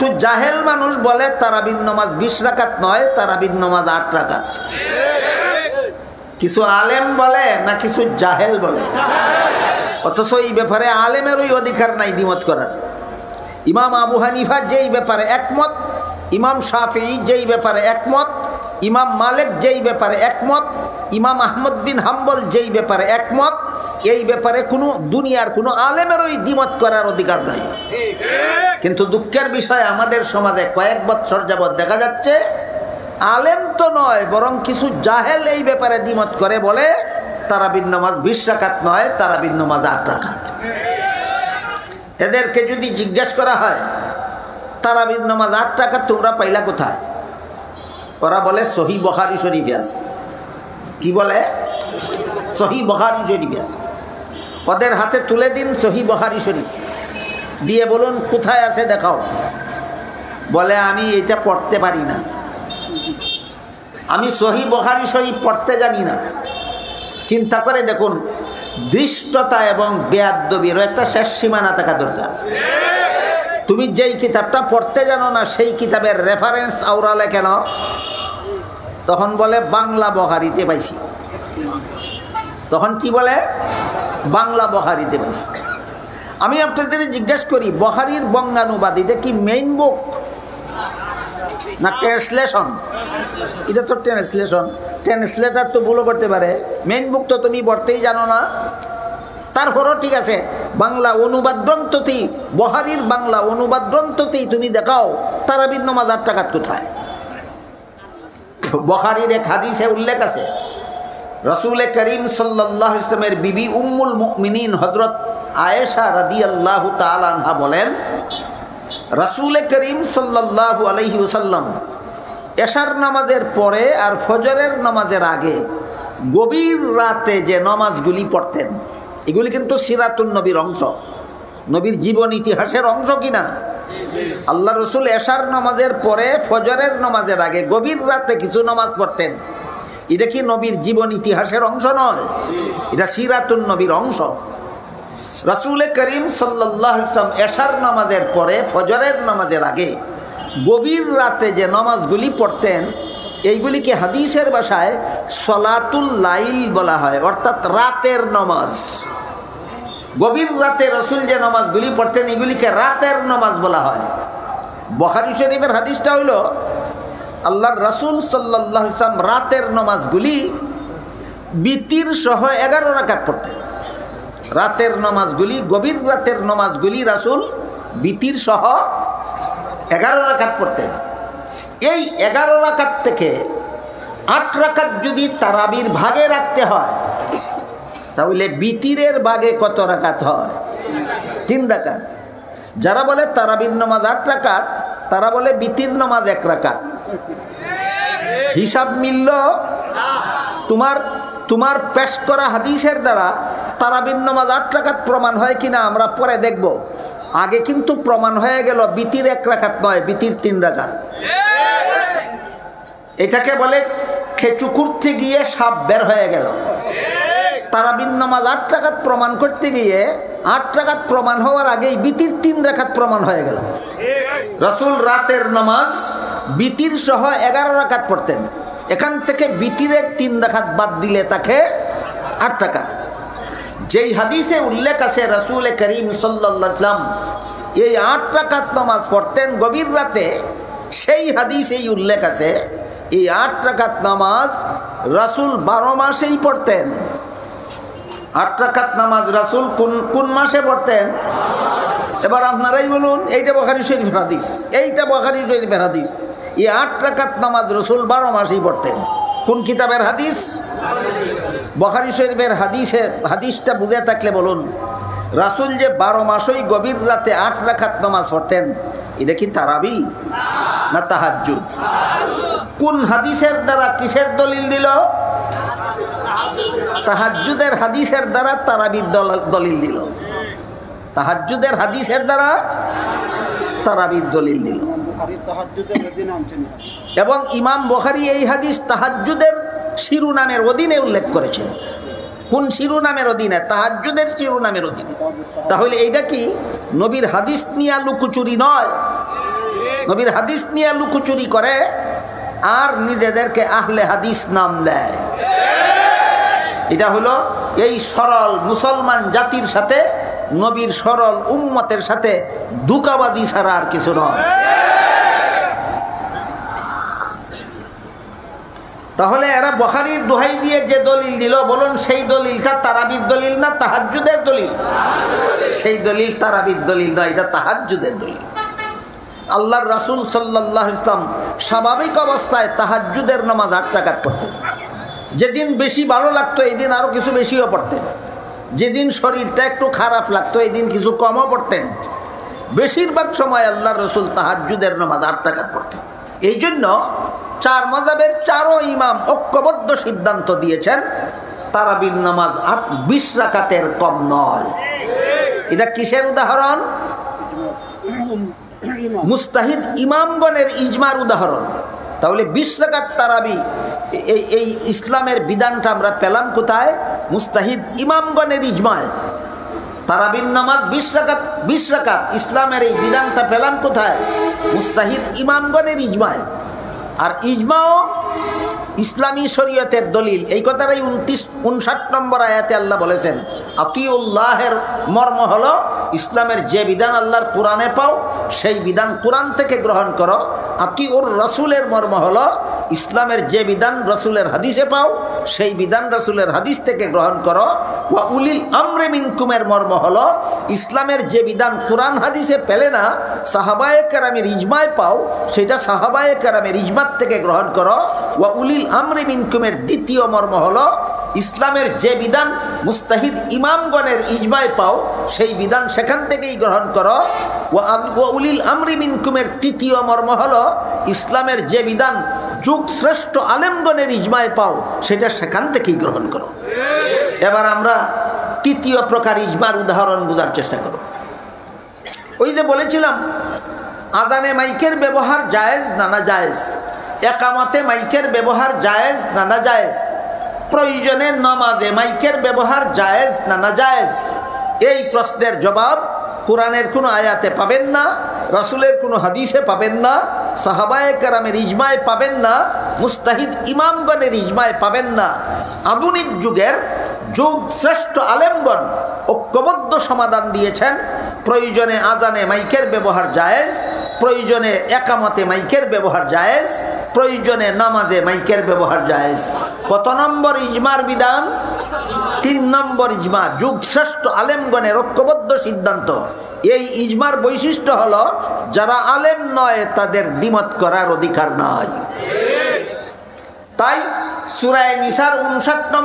কিছু জাহেল মানুষ বলে তারাবির নামাজ 20 রাকাত নয়, তারাবির নামাজ 8 রাকাত। কিছু আলেম বলে না, কিছু জাহেল বলে। অথচ এই ব্যাপারে আলেমেরই অধিকার নাই দ্বিমত করার। ইমাম আবু হানিফা যেই ব্যাপারে একমত, ইমাম শাফিঈ যেই ব্যাপারে একমত, ইমাম মালিক যেই ব্যাপারে একমত, ইমাম আহমদ বিন হাম্বল যেই ব্যাপারে একমত, এই ব্যাপারে কোনো দুনিয়ার কোনো আলেমেরই দ্বিমত করার অধিকার নাই। কিন্তু দুঃখের বিষয় আমাদের সমাজে কয়েক বছর যাবৎ দেখা যাচ্ছে আলেম তো নয় বরং কিছু জাহেল এই ব্যাপারে দ্বিমত করে, বলে তারাবির নামাজ 20 রাকাত নয়, তারাবির নামাজ 8 রাকাত। এদেরকে যদি জিজ্ঞাসা করা হয় তারাবির নামাজ 8 রাকাত তোমরা পাইলা কোথায়, ওরা বলে সহিহ বুখারী শরীফে আছে। কি বলে? সহিহ বুখারী শরীফে আছে। ওদের হাতে তুলে দিন সহিহ বুখারী শরীফ, দিয়ে বলুন কোথায় আছে দেখাও। বলে আমি এটা পড়তে পারি না, আমি সহিহ বুখারী শরীফ পড়তে জানি না। চিন্তা করে দেখুন, দৃষ্টতা এবং বেয়াদবির একটা শেষ সীমানা থাকা দরকার। তুমি যেই কিতাবটা পড়তে জানো না সেই কিতাবের রেফারেন্স আওরালে কেন? তখন বলে বাংলা বুখারীতে পাইছি। তখন কি বলে? বাংলা বুখারীতে পাইছি। আমি আপনাদের জিজ্ঞাসা করি, বুখারীর বঙ্গানুবাদ এটা কি মেইন বুক না ট্রান্সলেশন? এটা তো ট্রান্সলেশন, ট্রান্সলেটার তো ভুলও করতে পারে। মেইন বুক তো তুমি পড়তেই জানো না। তারপরও ঠিক আছে, বাংলা অনুবাদ গ্রন্থতেই, বুখারীর বাংলা অনুবাদ গ্রন্থতেই তুমি দেখাও তারাবির নামাজ 8 রাকাত কোথায়। বুখারীর এক হাদিসে উল্লেখ আছে, রাসূল করিম সাল্লাল্লাহু আলাইহি ওয়াসাল্লামের বিবি উম্মুল মুমিনিন হযরত আয়েশা রাদিয়াল্লাহু তাআলা আনহা বলেন, রাসূল করিম সাল্লাল্লাহু আলাইহি ওয়াসাল্লাম এশার নামাজের পরে আর ফজরের নামাজের আগে গভীর রাতে যে নামাজগুলি পড়তেন, এগুলি কিন্তু সিরাতুন নবীর অংশ, নবীর জীবন ইতিহাসের অংশ কিনা। আল্লাহ রসুল এশার নামাজের পরে ফজরের নামাজের আগে গভীর রাতে কিছু নামাজ পড়তেন, এটা কি নবীর জীবন ইতিহাসের অংশ নয়? এটা সিরাতুন নবীর অংশ। রাসূল করিম সাল্লাল্লাহু আলাইহি ওয়াসাল্লাম এশার নামাজের পরে ফজরের নামাজের আগে গভীর রাতে যে নামাজগুলি পড়তেন, এইগুলিকে হাদিসের ভাষায় সলাতুল লাইল বলা হয়, অর্থাৎ রাতের নামাজ। গভীর রাতে রসুল যে নামাজগুলি পড়তেন এগুলিকে রাতের নামাজ বলা হয়। বুখারী শরীফের হাদিসটা হইল আল্লাহর রাসূল সাল্লাল্লাহু আলাইহি ওয়াসাল্লাম রাতের নামাজগুলি বিতির সহ 11 রাকাত পড়তেন। রাতের নামাজগুলি, গভীর রাতের নামাজগুলি রাসূল বিতির সহ 11 রাকাত পড়তেন। এই 11 রাকাত থেকে 8 রাকাত যদি তারাবির ভাগে রাখতে হয়, তাহলে বিতিরের ভাগে কত রাকাত হয়? 3 রাকাত। যারা বলে তারাবির নামাজ 8 রাকাত, তারা বলে বিতির নামাজ 1 রাকাত। হিসাব মিলল? তোমার পেশ করা হাদিসের দ্বারা তারাবির নামাজ 8 রাকাত প্রমাণ হয় কিনা আমরা পরে দেখব। আগে কিন্তু প্রমাণ হয়ে গেল বিতির 1 রাকাত নয়, বিতির 3 রাকাত। এটাকে বলে খেচু করতে গিয়ে সাপ বের হয়ে গেল। তারাবির নামাজ 8 রাকাত প্রমাণ করতে গিয়ে 8 রাকাত প্রমাণ হওয়ার আগেই বিতির 3 রাকাত প্রমাণ হয়ে গেল। রাসূল রাতের নামাজ বিতির সহ 11 রাকাত পড়তেন। এখান থেকে বিতিরের 3 রাকাত বাদ দিলে তাকে 8 রাকাত। যেই হাদিসে উল্লেখ আছে রাসূল করিম সাল্লাল্লাহু আলাইহি ওয়াসাল্লাম এই 8 রাকাত নামাজ পড়তেন গভীর রাতে, সেই হাদিসেই উল্লেখ আছে এই 8 রাকাত নামাজ রাসূল 12 মাসেই পড়তেন। 8 রাকাত নামাজ রাসূল কোন মাসে পড়তেন? এবার আপনারাই বলুন, এইটা বুখারী শরীফের হাদিস, এইটা বুখারী শরীফের হাদিস। এই 8 রাকাত নামাজ রাসূল 12 মাসেই পড়তেন। কোন কিতাবের হাদিস? বুখারী শরীফের হাদিসটা বুঝে থাকলে বলুন, রাসূল যে 12 মাসই গভীর রাতে 8 রাকাত নামাজ পড়তেন, এটা কি তারাবি না তাহাজ্জুদ? কোন হাদিসের দ্বারা কিসের দলিল দিল? তাহাজ্জুদের হাদিসের দ্বারা তারাবির দলিল দিল। তাহাজ্জুদের হাদিসের দ্বারা তারাবির দলিল দিল। এবং ইমাম বুখারী এই হাদিস তাহাজ্জুদের শিরোনামের অধীনে উল্লেখ করেছেন। কোন শিরোনামের অধীনে? তাহাজ্জুদের শিরোনামের অধীনে। তাহলে এইটা কি নবীর হাদিস নিয়ে লুকোচুরি নয়? নবীর হাদিস নিয়ে লুকোচুরি করে আর নিজেদেরকে আহলে হাদিস নাম দেয়। এটা হলো এই সরল মুসলমান জাতির সাথে নবীর সরল উম্মতের সাথে ধোঁকাবাজি ছাড়া আর কিছু নয়। তাহলে এরা বুখারীর দোহাই দিয়ে যে দলিল দিল, বলুন সেই দলিলটা তারাবির দলিল না তাহাজ্জুদের দলিল? সেই দলিল তারাবির দলিল নয়, এটা তাহাজ্জুদের দলিল। আল্লাহর রাসূল সাল্লাল্লাহু আলাইহি ওয়াসাল্লাম স্বাভাবিক অবস্থায় তাহাজ্জুদের নামাজ 8 রাকাত পড়তেন। যেদিন বেশি ভালো লাগতো এই দিন আরও কিছু বেশিও পড়তেন, যেদিন শরীরটা একটু খারাপ লাগতো এই দিন কিছু কমও পড়তেন। বেশিরভাগ সময় আল্লাহর রাসূল তাহাজ্জুদের নামাজ 8 রাকাত পড়তেন। এই জন্য 4 মাযহাবের 4 ইমাম ঐক্যবদ্ধ সিদ্ধান্ত দিয়েছেন তারাবির নামাজ 20 রাকাতের কম নয়। এটা কিসের উদাহরণ? মুস্তাহিদ ইমামগণের ইজমার উদাহরণ। তাহলে 20 রাকাত তারাবি, এই ইসলামের বিধানটা আমরা পেলাম কোথায়? মুস্তাহিদ ইমামগণের ইজমায়। তারাবির নামাজ 20 রাকাত ইসলামের এই বিধানটা পেলাম কোথায়? মুস্তাহিদ ইমামগণের ইজমায়। আর ইজমাও ইসলামী শরীয়তের দলিল। এই কথাটাই 59 নম্বর আয়াতে আল্লাহ বলেছেন আতিউল্লাহের মর্ম হলো ইসলামের যে বিধান আল্লাহর কোরআনে পাও সেই বিধান কোরআন থেকে গ্রহণ করো। আতিউর রাসূলের মর্ম হলো ইসলামের যে বিধান রাসূলের হাদিসে পাও সেই বিধান রাসূলের হাদিস থেকে গ্রহণ করো। ওয়া উলিল আমরি মিনকুমের মর্ম হলো ইসলামের যে বিধান কোরআন হাদিসে পেলে না সাহাবায়ে কেরামের ইজমায় পাও সেটা সাহাবায়ে কেরামের ইজমাত থেকে গ্রহণ করো। ওয়া উলিল আমরি মিনকুমের দ্বিতীয় মর্ম হলো ইসলামের যে বিধান মুস্তাহিদ ইমামগণের ইজমায় পাও সেই বিধান সেখান থেকেই গ্রহণ করো। ওয়া উলিল আমরি মিনকুমের তৃতীয় মর্ম হলো ইসলামের যে বিধান যুগ শ্রেষ্ঠ আলেমগণের ইজমায় পাও সেটা সেখান থেকেই গ্রহণ করো। এবার আমরা তৃতীয় প্রকার ইজমার উদাহরণ বোঝার চেষ্টা করব। ওই যে বলেছিলাম আজানে মাইকের ব্যবহার জায়েজ না না জায়েজ, একামতে মাইকের ব্যবহার জায়েজ না না জায়েজ, প্রয়োজনে নামাজে মাইকের ব্যবহার জায়েজ না না জায়েজ। এই প্রশ্নের জবাব কোরআনের কোনো আয়াতে পাবেন না, রাসূলের কোনো হাদিসে পাবেন না, সাহাবায়ে কেরামের ইজমায় পাবেন না, মুস্তাহিদ ইমামগণের ইজমায় পাবেন না। আধুনিক যুগের যুগ শ্রেষ্ঠ আলেমগণ ঐক্যবদ্ধ সমাধান দিয়েছেন প্রয়োজনে আজানে মাইকের ব্যবহার জায়েজ, প্রয়োজনে একামতে মাইকের ব্যবহার জায়েজ, প্রয়োজনে নামাজে মাইকের ব্যবহার জায়েজ। কত নম্বর ইজমার বিধান? 3 নম্বর ইজমা, যুগ শ্রেষ্ঠ আলেমগণের ঐক্যবদ্ধ সিদ্ধান্ত। এই ইজমার বৈশিষ্ট্য হলো যারা আলেম নয় তাদের দ্বিমত করার অধিকার নাই। তাই সূরা নিসার 59 নম্বর